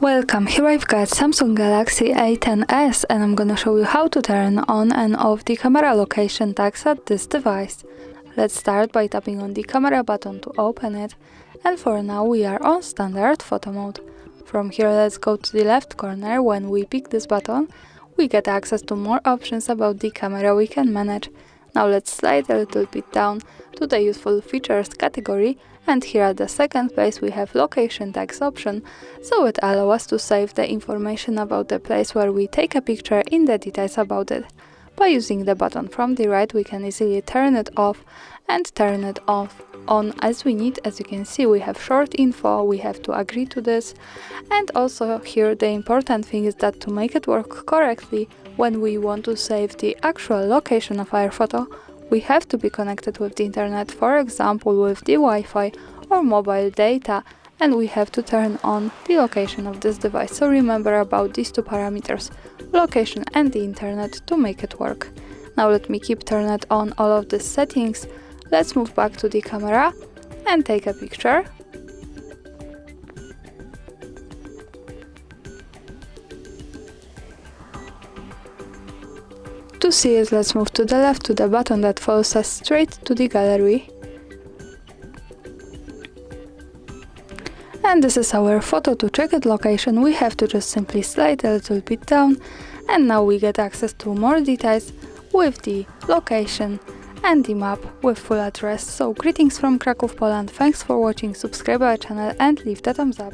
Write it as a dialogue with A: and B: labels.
A: Welcome, here I've got Samsung Galaxy A10s and I'm gonna show you how to turn on and off the camera location tags at this device. Let's start by tapping on the camera button to open it, and for now we are on standard photo mode. From here let's go to the left corner. When we pick this button, we get access to more options about the camera we can manage. Now let's slide a little bit down to the useful features category, and here at the second place we have location tags option, so it allows us to save the information about the place where we take a picture in the details about it. By using the button from the right we can easily turn it off and turn it on as we need. As you can see, we have short info, we have to agree to this, and also here the important thing is that to make it work correctly, when we want to save the actual location of our photo, we have to be connected with the internet, for example with the Wi-Fi or mobile data, and we have to turn on the location of this device. So remember about these two parameters, location and the internet, to make it work. Now let me keep turned on all of these settings. Let's move back to the camera and take a picture. To see it, let's move to the left to the button that follows us straight to the gallery. And this is our photo. To check its location, we have to just simply slide a little bit down, and now we get access to more details with the location and the map with full address. So greetings from Kraków, Poland. Thanks for watching, subscribe our channel and leave the thumbs up.